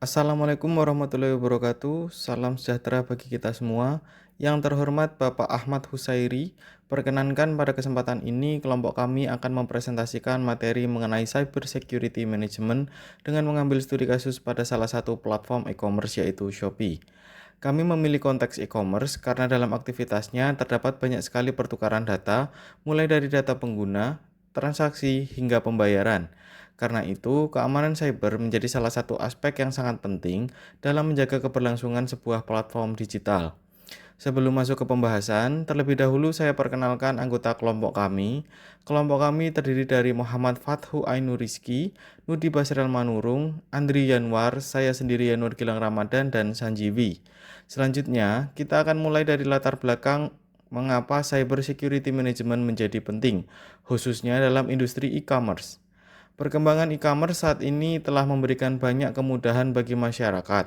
Assalamualaikum warahmatullahi wabarakatuh. Salam sejahtera bagi kita semua. Yang terhormat Bapak Ahmad Husairi, perkenankan pada kesempatan ini kelompok kami akan mempresentasikan materi mengenai Cyber Security Management dengan mengambil studi kasus pada salah satu platform e-commerce yaitu Shopee. Kami memilih konteks e-commerce karena dalam aktivitasnya terdapat banyak sekali pertukaran data, mulai dari data pengguna, transaksi, hingga pembayaran. Karena itu, keamanan cyber menjadi salah satu aspek yang sangat penting dalam menjaga keberlangsungan sebuah platform digital. Sebelum masuk ke pembahasan, terlebih dahulu saya perkenalkan anggota kelompok kami. Kelompok kami terdiri dari Muhammad Fathu Ainur Rizki, Nudi Basral Manurung, Andri Yanwar, saya sendiri Yanur Gilang Ramadan, dan Sanjiwi. Selanjutnya, kita akan mulai dari latar belakang mengapa cyber security management menjadi penting, khususnya dalam industri e-commerce. Perkembangan e-commerce saat ini telah memberikan banyak kemudahan bagi masyarakat.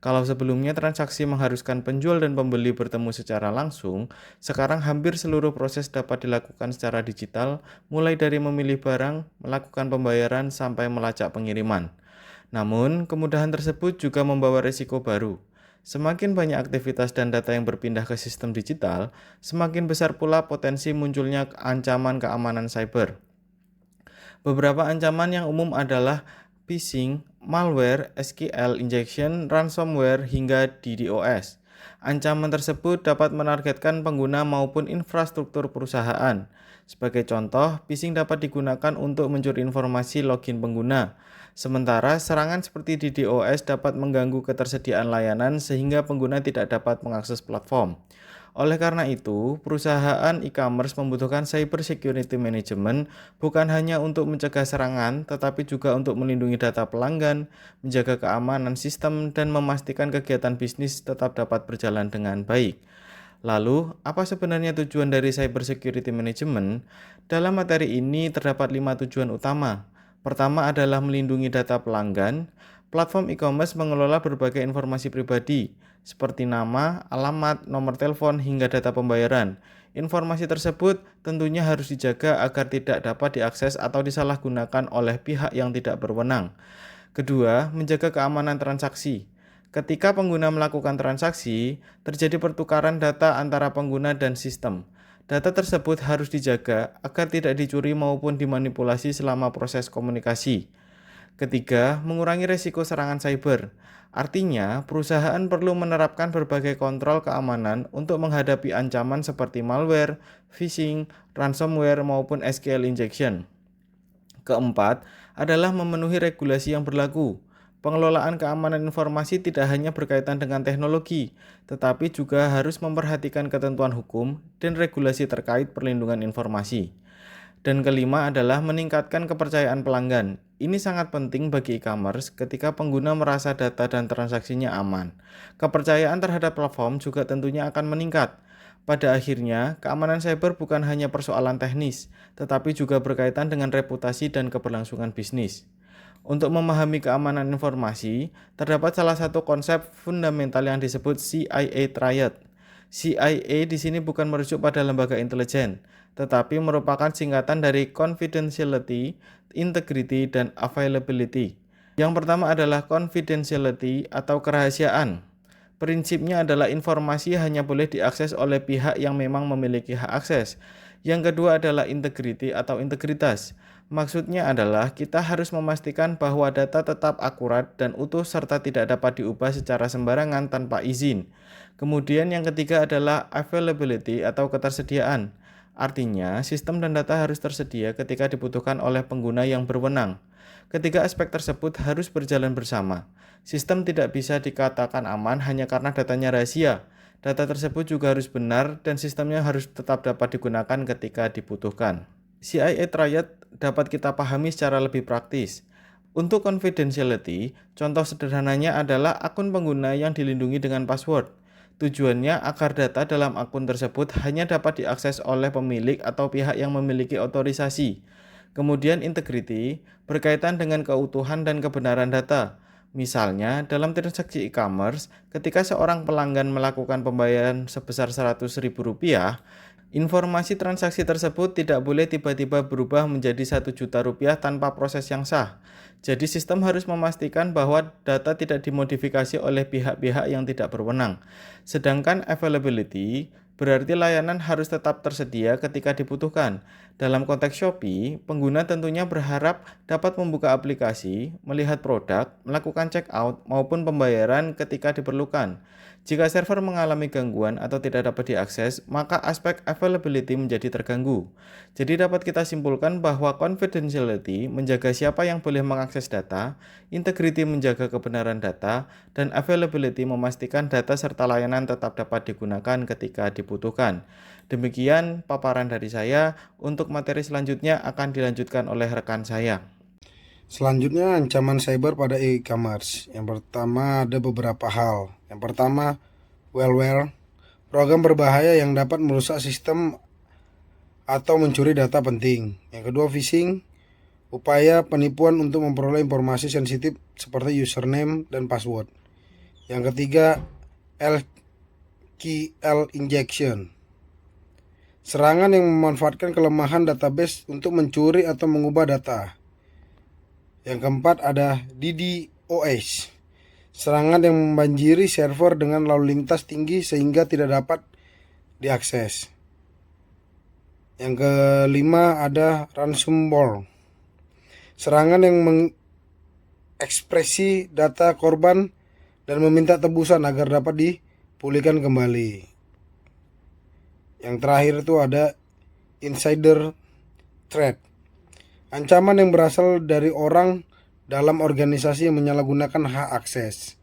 Kalau sebelumnya transaksi mengharuskan penjual dan pembeli bertemu secara langsung, sekarang hampir seluruh proses dapat dilakukan secara digital, mulai dari memilih barang, melakukan pembayaran, sampai melacak pengiriman. Namun, kemudahan tersebut juga membawa risiko baru. Semakin banyak aktivitas dan data yang berpindah ke sistem digital, semakin besar pula potensi munculnya ancaman keamanan cyber. Beberapa ancaman yang umum adalah phishing, malware, SQL injection, ransomware, hingga DDoS. Ancaman tersebut dapat menargetkan pengguna maupun infrastruktur perusahaan. Sebagai contoh, phishing dapat digunakan untuk mencuri informasi login pengguna. Sementara serangan seperti DDoS dapat mengganggu ketersediaan layanan sehingga pengguna tidak dapat mengakses platform. Oleh karena itu, perusahaan e-commerce membutuhkan cyber security management bukan hanya untuk mencegah serangan, tetapi juga untuk melindungi data pelanggan, menjaga keamanan sistem, dan memastikan kegiatan bisnis tetap dapat berjalan dengan baik. Lalu, apa sebenarnya tujuan dari cyber security management? Dalam materi ini terdapat 5 tujuan utama. Pertama adalah melindungi data pelanggan. Platform e-commerce mengelola berbagai informasi pribadi, seperti nama, alamat, nomor telepon, hingga data pembayaran. Informasi tersebut tentunya harus dijaga agar tidak dapat diakses atau disalahgunakan oleh pihak yang tidak berwenang. Kedua, menjaga keamanan transaksi. Ketika pengguna melakukan transaksi, terjadi pertukaran data antara pengguna dan sistem. Data tersebut harus dijaga agar tidak dicuri maupun dimanipulasi selama proses komunikasi. Ketiga, mengurangi risiko serangan cyber. Artinya, perusahaan perlu menerapkan berbagai kontrol keamanan untuk menghadapi ancaman seperti malware, phishing, ransomware, maupun SQL injection. Keempat, adalah memenuhi regulasi yang berlaku. Pengelolaan keamanan informasi tidak hanya berkaitan dengan teknologi, tetapi juga harus memperhatikan ketentuan hukum dan regulasi terkait perlindungan informasi. Dan kelima adalah meningkatkan kepercayaan pelanggan. Ini sangat penting bagi e-commerce ketika pengguna merasa data dan transaksinya aman. Kepercayaan terhadap platform juga tentunya akan meningkat. Pada akhirnya, keamanan cyber bukan hanya persoalan teknis, tetapi juga berkaitan dengan reputasi dan keberlangsungan bisnis. Untuk memahami keamanan informasi, terdapat salah satu konsep fundamental yang disebut CIA Triad. CIA di sini bukan merujuk pada lembaga intelijen, tetapi merupakan singkatan dari confidentiality, integrity, dan availability. Yang pertama adalah confidentiality atau kerahasiaan. Prinsipnya adalah informasi hanya boleh diakses oleh pihak yang memang memiliki hak akses. Yang kedua adalah integrity atau integritas. Maksudnya adalah kita harus memastikan bahwa data tetap akurat dan utuh serta tidak dapat diubah secara sembarangan tanpa izin. Kemudian yang ketiga adalah availability atau ketersediaan. Artinya, sistem dan data harus tersedia ketika dibutuhkan oleh pengguna yang berwenang. Ketiga aspek tersebut harus berjalan bersama. Sistem tidak bisa dikatakan aman hanya karena datanya rahasia. Data tersebut juga harus benar dan sistemnya harus tetap dapat digunakan ketika dibutuhkan. CIA Triad dapat kita pahami secara lebih praktis. Untuk confidentiality, contoh sederhananya adalah akun pengguna yang dilindungi dengan password. Tujuannya agar data dalam akun tersebut hanya dapat diakses oleh pemilik atau pihak yang memiliki otorisasi. Kemudian integrity berkaitan dengan keutuhan dan kebenaran data. Misalnya, dalam transaksi e-commerce, ketika seorang pelanggan melakukan pembayaran sebesar Rp100.000, Informasi transaksi tersebut tidak boleh tiba-tiba berubah menjadi 1 juta rupiah tanpa proses yang sah. Jadi sistem harus memastikan bahwa data tidak dimodifikasi oleh pihak-pihak yang tidak berwenang. Sedangkan availability berarti layanan harus tetap tersedia ketika dibutuhkan. Dalam konteks Shopee, pengguna tentunya berharap dapat membuka aplikasi, melihat produk, melakukan checkout, maupun pembayaran ketika diperlukan. Jika server mengalami gangguan atau tidak dapat diakses, maka aspek availability menjadi terganggu. Jadi dapat kita simpulkan bahwa confidentiality menjaga siapa yang boleh mengakses data, integrity menjaga kebenaran data, dan availability memastikan data serta layanan tetap dapat digunakan ketika dibutuhkan. Demikian paparan dari saya. Untuk materi selanjutnya akan dilanjutkan oleh rekan saya. Selanjutnya, ancaman cyber pada e-commerce. Yang pertama, ada beberapa hal. Yang pertama, malware, program berbahaya yang dapat merusak sistem atau mencuri data penting. Yang kedua, phishing, upaya penipuan untuk memperoleh informasi sensitif seperti username dan password. Yang ketiga, LKL injection, serangan yang memanfaatkan kelemahan database untuk mencuri atau mengubah data. Yang keempat ada DDoS, serangan yang membanjiri server dengan lalu lintas tinggi sehingga tidak dapat diakses. Yang kelima ada ransomware, serangan yang mengekspresi data korban dan meminta tebusan agar dapat dipulihkan kembali. Yang terakhir itu ada insider threat, ancaman yang berasal dari orang dalam organisasi yang menyalahgunakan hak akses.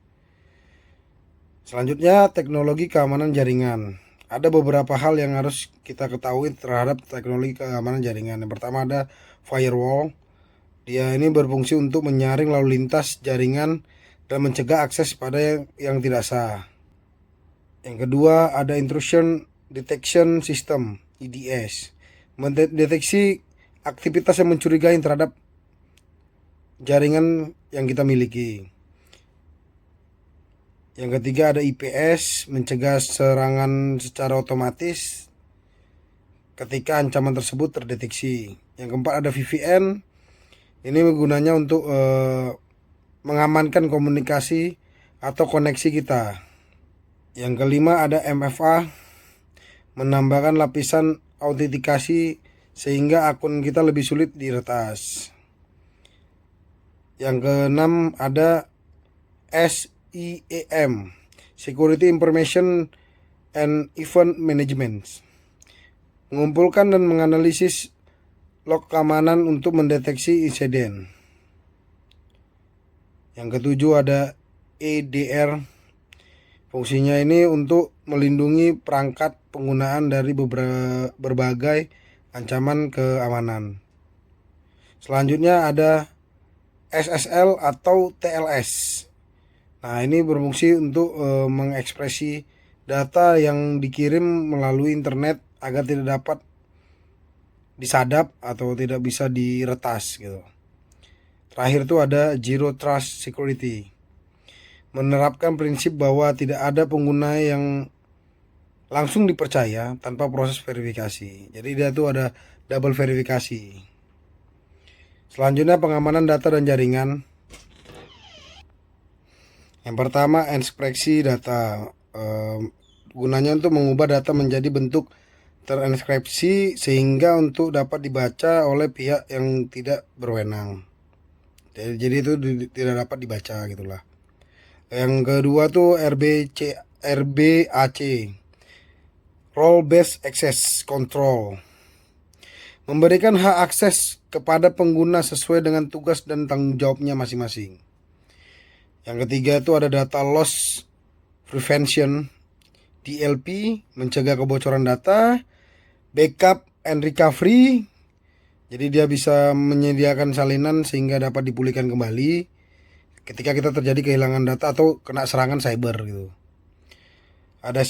Selanjutnya, teknologi keamanan jaringan. Ada beberapa hal yang harus kita ketahui terhadap teknologi keamanan jaringan. Yang pertama ada firewall. Dia ini berfungsi untuk menyaring lalu lintas jaringan dan mencegah akses pada yang tidak sah. Yang kedua ada intrusion detection system, IDS, mendeteksi aktivitas yang mencurigai terhadap jaringan yang kita miliki. Yang ketiga ada IPS, mencegah serangan secara otomatis ketika ancaman tersebut terdeteksi. Yang keempat ada VPN, ini gunanya untuk mengamankan komunikasi atau koneksi kita. Yang kelima ada MFA, menambahkan lapisan autentikasi sehingga akun kita lebih sulit diretas. Yang keenam ada SIEM, Security Information and Event Management, mengumpulkan dan menganalisis log keamanan untuk mendeteksi insiden. Yang ketujuh ada EDR, fungsinya ini untuk melindungi perangkat penggunaan dari berbagai ancaman keamanan. Selanjutnya ada SSL atau TLS. Nah, ini berfungsi untuk mengekspresi data yang dikirim melalui internet agar tidak dapat disadap atau tidak bisa diretas gitu. Terakhir itu ada Zero Trust Security, menerapkan prinsip bahwa tidak ada pengguna yang langsung dipercaya tanpa proses verifikasi. Jadi dia itu ada double verifikasi. Selanjutnya pengamanan data dan jaringan. Yang pertama enkripsi data, gunanya untuk mengubah data menjadi bentuk terenkripsi sehingga untuk dapat dibaca oleh pihak yang tidak berwenang. Jadi itu tidak dapat dibaca gitulah. Yang kedua tuh RBAC, Role Based Access Control, memberikan hak akses kepada pengguna sesuai dengan tugas dan tanggung jawabnya masing-masing. Yang ketiga itu ada Data Loss Prevention, DLP, mencegah kebocoran data. Backup and Recovery, jadi dia bisa menyediakan salinan sehingga dapat dipulihkan kembali ketika kita terjadi kehilangan data atau kena serangan cyber gitu. Ada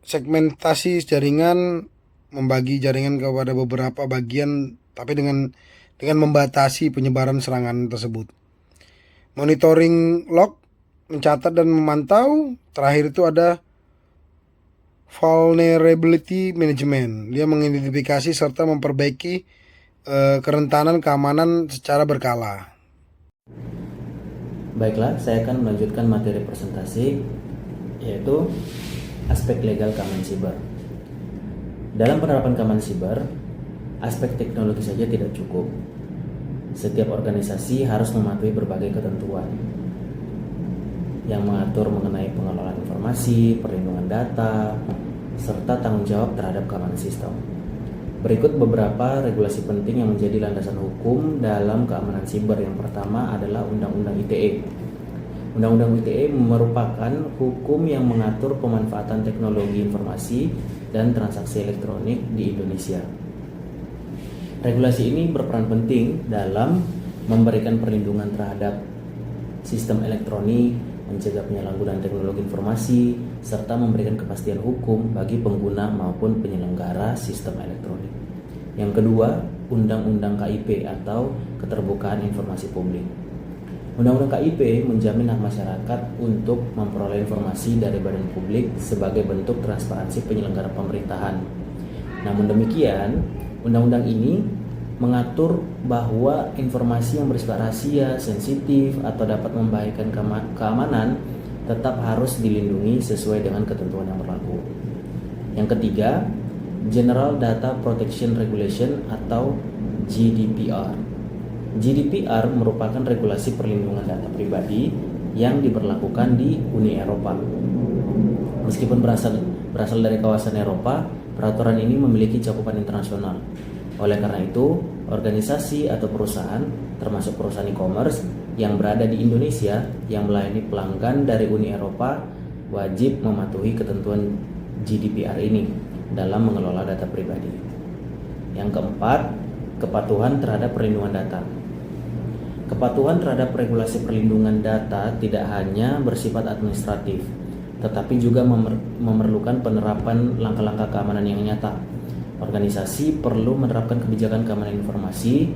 segmentasi jaringan, membagi jaringan kepada beberapa bagian tapi dengan membatasi penyebaran serangan tersebut. Monitoring log, mencatat dan memantau. Terakhir itu ada vulnerability management. Dia mengidentifikasi serta memperbaiki kerentanan keamanan secara berkala. Baiklah, saya akan melanjutkan materi presentasi, yaitu aspek legal keamanan siber. Dalam penerapan keamanan siber, aspek teknologi saja tidak cukup. Setiap organisasi harus mematuhi berbagai ketentuan yang mengatur mengenai pengelolaan informasi, perlindungan data, serta tanggung jawab terhadap keamanan sistem. Berikut beberapa regulasi penting yang menjadi landasan hukum dalam keamanan siber. Yang pertama adalah Undang-Undang ITE. Undang-Undang ITE merupakan hukum yang mengatur pemanfaatan teknologi informasi dan transaksi elektronik di Indonesia. Regulasi ini berperan penting dalam memberikan perlindungan terhadap sistem elektronik, mencegah penyalahgunaan teknologi informasi, serta memberikan kepastian hukum bagi pengguna maupun penyelenggara sistem elektronik. Yang kedua, Undang-Undang KIP atau Keterbukaan Informasi Publik. Undang-Undang KIP menjamin hak masyarakat untuk memperoleh informasi dari badan publik sebagai bentuk transparansi penyelenggara pemerintahan. Namun demikian, undang-undang ini mengatur bahwa informasi yang bersifat rahasia, sensitif, atau dapat membahayakan keamanan tetap harus dilindungi sesuai dengan ketentuan yang berlaku. Yang ketiga, General Data Protection Regulation atau GDPR. GDPR merupakan regulasi perlindungan data pribadi yang diberlakukan di Uni Eropa. Meskipun berasal dari kawasan Eropa, peraturan ini memiliki cakupan internasional. Oleh karena itu, organisasi atau perusahaan, termasuk perusahaan e-commerce yang berada di Indonesia yang melayani pelanggan dari Uni Eropa, wajib mematuhi ketentuan GDPR ini dalam mengelola data pribadi. Yang keempat, kepatuhan terhadap perlindungan data. Kepatuhan terhadap regulasi perlindungan data tidak hanya bersifat administratif, tetapi juga memerlukan penerapan langkah-langkah keamanan yang nyata. Organisasi perlu menerapkan kebijakan keamanan informasi,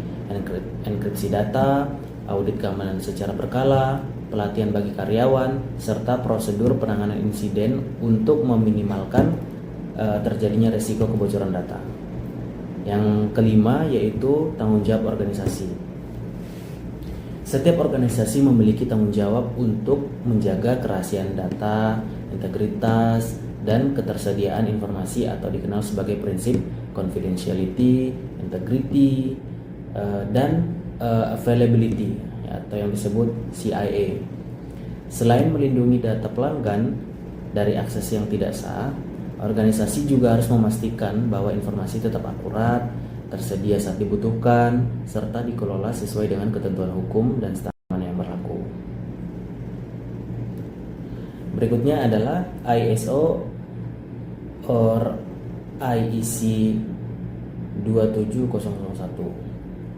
enkripsi data, audit keamanan secara berkala, pelatihan bagi karyawan, serta prosedur penanganan insiden untuk meminimalkan terjadinya risiko kebocoran data. Yang kelima yaitu tanggung jawab organisasi. Setiap organisasi memiliki tanggung jawab untuk menjaga kerahasiaan data, integritas, dan ketersediaan informasi atau dikenal sebagai prinsip confidentiality, integrity, dan availability atau yang disebut CIA. Selain melindungi data pelanggan dari akses yang tidak sah, organisasi juga harus memastikan bahwa informasi tetap akurat, tersedia saat dibutuhkan, serta dikelola sesuai dengan ketentuan hukum dan standar yang berlaku. Berikutnya adalah ISO or IEC 27001.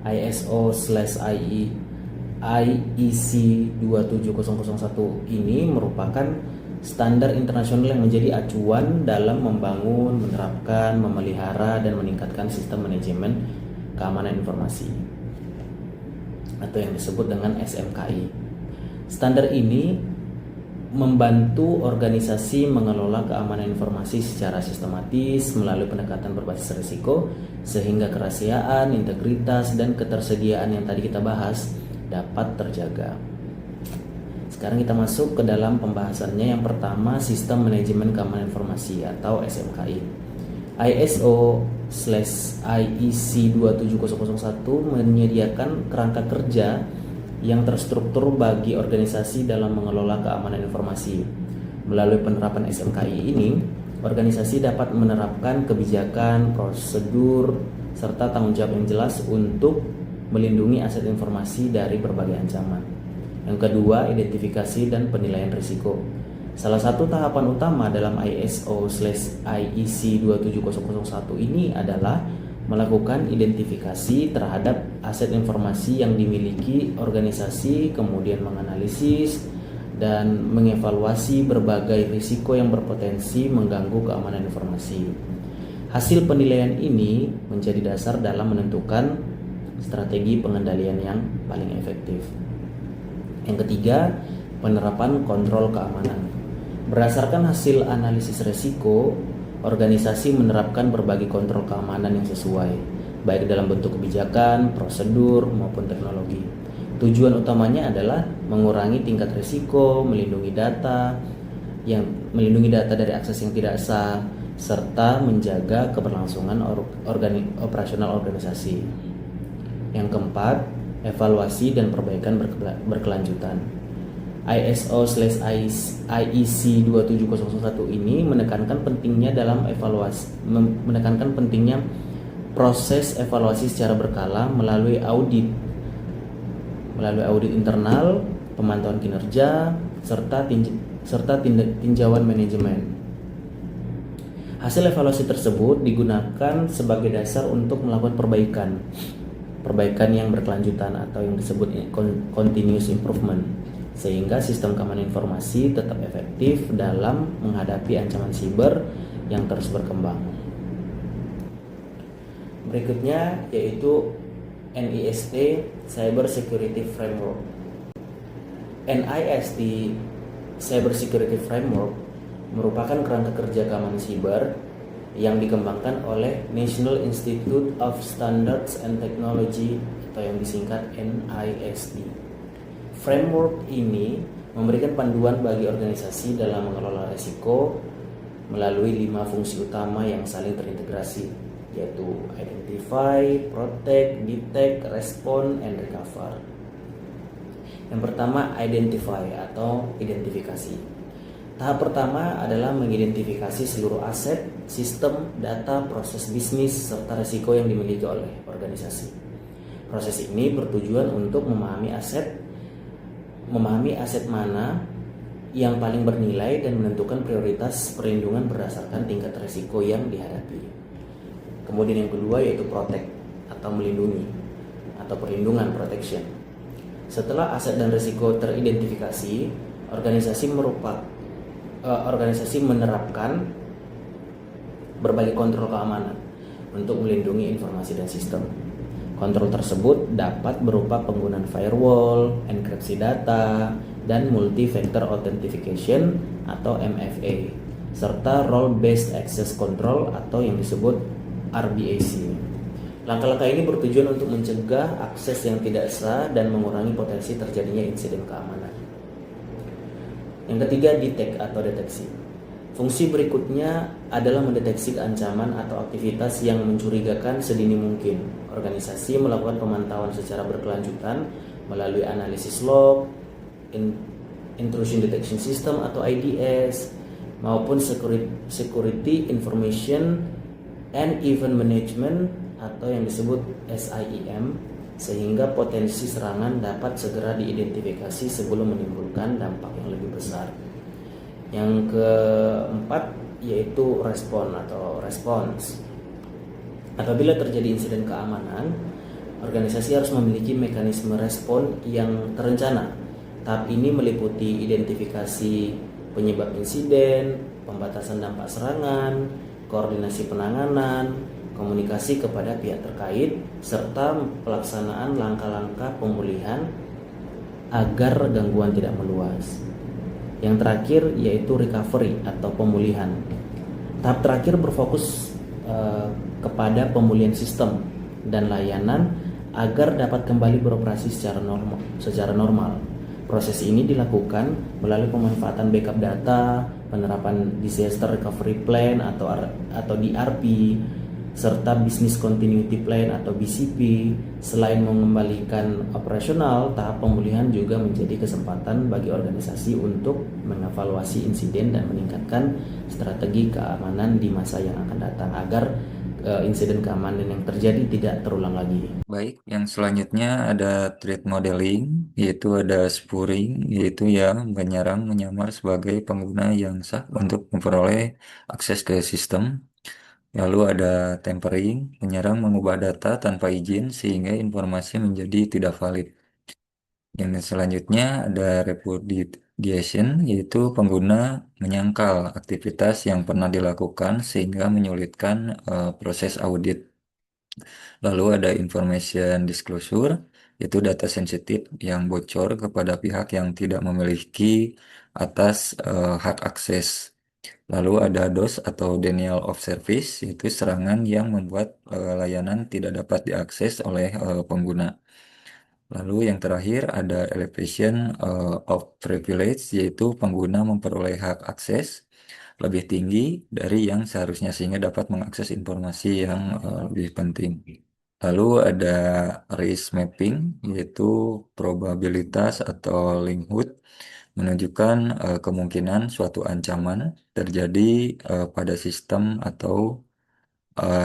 ISO/IEC 27001 ini merupakan standar internasional yang menjadi acuan dalam membangun, menerapkan, memelihara, dan meningkatkan sistem manajemen keamanan informasi atau yang disebut dengan SMKI. Standar ini membantu organisasi mengelola keamanan informasi secara sistematis melalui pendekatan berbasis risiko sehingga kerahasiaan, integritas, dan ketersediaan yang tadi kita bahas dapat terjaga. Sekarang kita masuk ke dalam pembahasannya. Yang pertama, Sistem Manajemen Keamanan Informasi atau SMKI. ISO/IEC 27001 menyediakan kerangka kerja yang terstruktur bagi organisasi dalam mengelola keamanan informasi. Melalui penerapan SMKI ini, organisasi dapat menerapkan kebijakan, prosedur, serta tanggung jawab yang jelas untuk melindungi aset informasi dari berbagai ancaman. Yang kedua, identifikasi dan penilaian risiko. Salah satu tahapan utama dalam ISO/IEC 27001 ini adalah melakukan identifikasi terhadap aset informasi yang dimiliki organisasi, kemudian menganalisis dan mengevaluasi berbagai risiko yang berpotensi mengganggu keamanan informasi. Hasil penilaian ini menjadi dasar dalam menentukan strategi pengendalian yang paling efektif. Yang ketiga, penerapan kontrol keamanan. Berdasarkan hasil analisis risiko, organisasi menerapkan berbagai kontrol keamanan yang sesuai, baik dalam bentuk kebijakan, prosedur, maupun teknologi. Tujuan utamanya adalah mengurangi tingkat risiko, melindungi data dari akses yang tidak sah, serta menjaga keberlangsungan operasional organisasi. Yang keempat, evaluasi dan perbaikan berkelanjutan. ISO/IEC 27001 ini menekankan pentingnya proses evaluasi secara berkala melalui audit internal, pemantauan kinerja, serta tinjauan manajemen. Hasil evaluasi tersebut digunakan sebagai dasar untuk melakukan perbaikan yang berkelanjutan atau yang disebut continuous improvement, sehingga sistem keamanan informasi tetap efektif dalam menghadapi ancaman siber yang terus berkembang. Berikutnya yaitu NIST Cyber Security Framework. NIST Cyber Security Framework merupakan kerangka kerja keamanan siber yang dikembangkan oleh National Institute of Standards and Technology atau yang disingkat NIST. Framework ini memberikan panduan bagi organisasi dalam mengelola risiko melalui 5 fungsi utama yang saling terintegrasi, yaitu identify, protect, detect, respond, and recover. Yang pertama, identify atau identifikasi. Tahap pertama adalah mengidentifikasi seluruh aset, sistem, data, proses bisnis, serta risiko yang dimiliki oleh organisasi. Proses ini bertujuan untuk memahami aset mana yang paling bernilai dan menentukan prioritas perlindungan berdasarkan tingkat risiko yang dihadapi. Kemudian yang kedua yaitu protect atau melindungi atau perlindungan, protection. Setelah aset dan risiko teridentifikasi, organisasi menerapkan berbagai kontrol keamanan untuk melindungi informasi dan sistem. Kontrol tersebut dapat berupa penggunaan firewall, enkripsi data, dan multi-factor authentication atau MFA, serta role-based access control atau yang disebut RBAC. Langkah-langkah ini bertujuan untuk mencegah akses yang tidak sah dan mengurangi potensi terjadinya insiden keamanan. Yang ketiga, detect atau deteksi. Fungsi berikutnya adalah mendeteksi ancaman atau aktivitas yang mencurigakan sedini mungkin. Organisasi melakukan pemantauan secara berkelanjutan melalui analisis log, intrusion detection system atau IDS, maupun security information and event management atau yang disebut SIEM, sehingga potensi serangan dapat segera diidentifikasi sebelum menimbulkan dampak yang lebih besar. Yang keempat yaitu response. Apabila terjadi insiden keamanan, organisasi harus memiliki mekanisme respon yang terencana. Tahap ini meliputi identifikasi penyebab insiden, pembatasan dampak serangan, koordinasi penanganan, komunikasi kepada pihak terkait, serta pelaksanaan langkah-langkah pemulihan agar gangguan tidak meluas. Yang terakhir yaitu recovery atau pemulihan. Tahap terakhir berfokus kepada pemulihan sistem dan layanan agar dapat kembali beroperasi secara normal. Proses ini dilakukan melalui pemanfaatan backup data, penerapan disaster recovery plan atau DRP, serta business continuity plan atau BCP. Selain mengembalikan operasional, tahap pemulihan juga menjadi kesempatan bagi organisasi untuk mengevaluasi insiden dan meningkatkan strategi keamanan di masa yang akan datang agar insiden keamanan yang terjadi tidak terulang lagi. Baik, yang selanjutnya ada threat modeling, yaitu ada spoofing, yaitu yang menyamar sebagai pengguna yang sah untuk memperoleh akses ke sistem. Lalu ada tampering, menyerang mengubah data tanpa izin sehingga informasi menjadi tidak valid. Yang selanjutnya ada repudiation, yaitu pengguna menyangkal aktivitas yang pernah dilakukan sehingga menyulitkan proses audit. Lalu ada information disclosure, yaitu data sensitif yang bocor kepada pihak yang tidak memiliki atas hak akses. Lalu ada DOS atau Denial of Service, yaitu serangan yang membuat layanan tidak dapat diakses oleh pengguna. Lalu yang terakhir ada Elevation of Privilege, yaitu pengguna memperoleh hak akses lebih tinggi dari yang seharusnya sehingga dapat mengakses informasi yang lebih penting. Lalu ada risk mapping, yaitu probabilitas atau linkhood, menunjukkan kemungkinan suatu ancaman terjadi pada sistem atau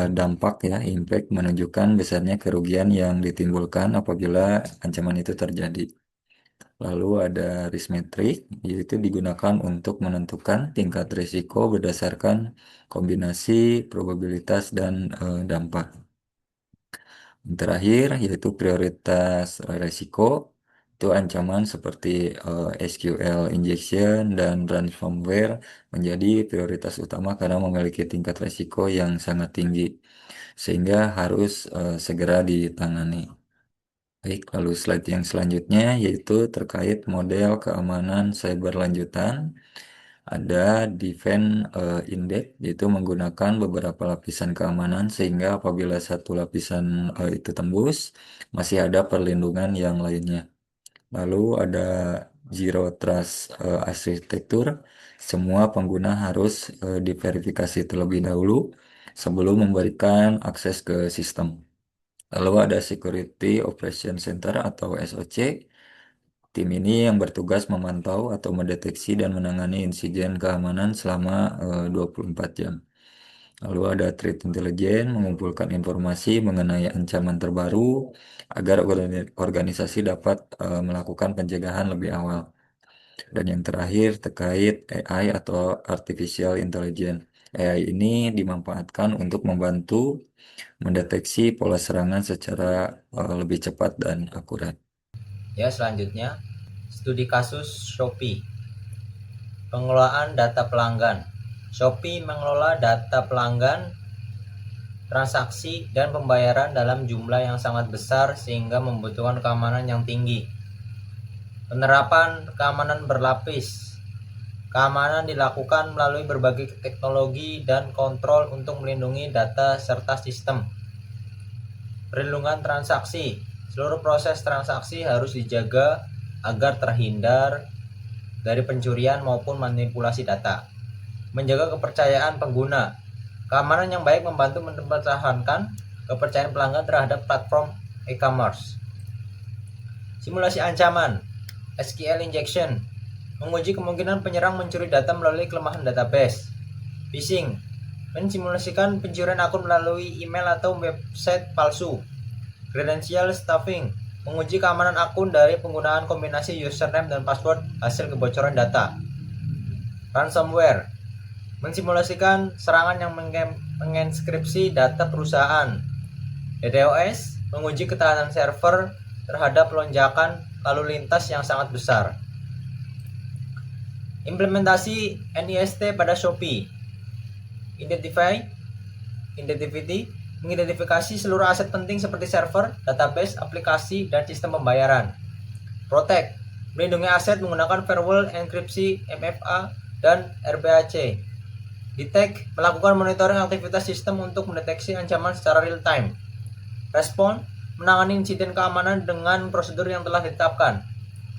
dampak ya, impact menunjukkan besarnya kerugian yang ditimbulkan apabila ancaman itu terjadi. Lalu ada risk metric, yaitu digunakan untuk menentukan tingkat risiko berdasarkan kombinasi probabilitas dan dampak. Yang terakhir yaitu prioritas risiko, itu ancaman seperti SQL injection dan ransomware menjadi prioritas utama karena memiliki tingkat risiko yang sangat tinggi, sehingga harus segera ditangani. Baik, lalu slide yang selanjutnya yaitu terkait model keamanan cyber lanjutan. Ada Defense Index, yaitu menggunakan beberapa lapisan keamanan sehingga apabila satu lapisan itu tembus, masih ada perlindungan yang lainnya. Lalu ada Zero Trust Architecture, semua pengguna harus diverifikasi terlebih dahulu sebelum memberikan akses ke sistem. Lalu ada Security Operation Center atau SOC. Tim ini yang bertugas memantau atau mendeteksi dan menangani insiden keamanan selama 24 jam. Lalu ada Threat Intelligence, mengumpulkan informasi mengenai ancaman terbaru agar organisasi dapat melakukan pencegahan lebih awal. Dan yang terakhir terkait AI atau Artificial Intelligence. AI ini dimanfaatkan untuk membantu mendeteksi pola serangan secara lebih cepat dan akurat. Ya, selanjutnya studi kasus Shopee. Pengelolaan data pelanggan. Shopee mengelola data pelanggan, transaksi, dan pembayaran dalam jumlah yang sangat besar sehingga membutuhkan keamanan yang tinggi. Penerapan keamanan berlapis. Keamanan dilakukan melalui berbagai teknologi dan kontrol untuk melindungi data serta sistem. Perlindungan transaksi. Seluruh proses transaksi harus dijaga agar terhindar dari pencurian maupun manipulasi data. Menjaga kepercayaan pengguna. Keamanan yang baik membantu mempertahankan kepercayaan pelanggan terhadap platform e-commerce. Simulasi ancaman. SQL injection. Menguji kemungkinan penyerang mencuri data melalui kelemahan database. Phishing. Mensimulasikan pencurian akun melalui email atau website palsu. Credential stuffing. Menguji keamanan akun dari penggunaan kombinasi username dan password hasil kebocoran data. Ransomware. Mensimulasikan serangan yang menginskripsi data perusahaan. DDoS. Menguji ketahanan server terhadap lonjakan lalu lintas yang sangat besar. Implementasi NIST pada Shopee. Identity, mengidentifikasi seluruh aset penting seperti server, database, aplikasi, dan sistem pembayaran. Protect, melindungi aset menggunakan firewall, enkripsi, MFA, dan RBAC. Detect, melakukan monitoring aktivitas sistem untuk mendeteksi ancaman secara real time. Respond, menangani insiden keamanan dengan prosedur yang telah ditetapkan.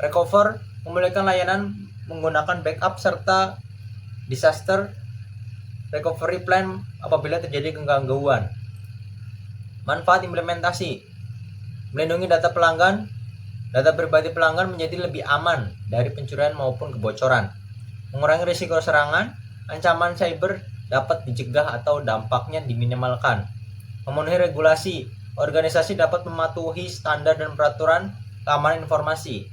Recover, memulihkan layanan menggunakan backup serta disaster recovery plan apabila terjadi gangguan. Manfaat implementasi. Melindungi data pelanggan. Data pribadi pelanggan menjadi lebih aman dari pencurian maupun kebocoran. Mengurangi risiko serangan. Ancaman cyber dapat dicegah atau dampaknya diminimalkan. Memenuhi regulasi. Organisasi dapat mematuhi standar dan peraturan keamanan informasi.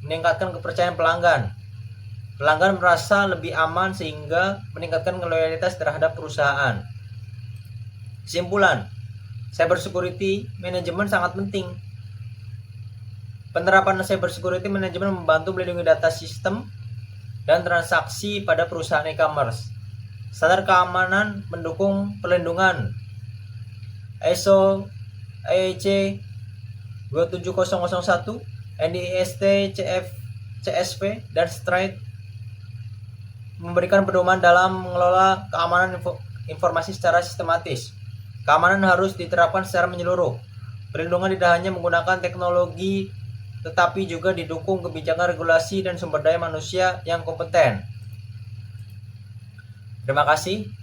Meningkatkan kepercayaan pelanggan. Pelanggan merasa lebih aman sehingga meningkatkan loyalitas terhadap perusahaan. Kesimpulan, cybersecurity manajemen sangat penting. Penerapan cybersecurity manajemen membantu melindungi data sistem dan transaksi pada perusahaan e-commerce. Standar keamanan mendukung perlindungan. ISO IEC 27001, NIST CSP, dan STRIDE memberikan pedoman dalam mengelola keamanan informasi secara sistematis. Keamanan harus diterapkan secara menyeluruh. Perlindungan tidak hanya menggunakan teknologi, tetapi juga didukung kebijakan regulasi dan sumber daya manusia yang kompeten. Terima kasih.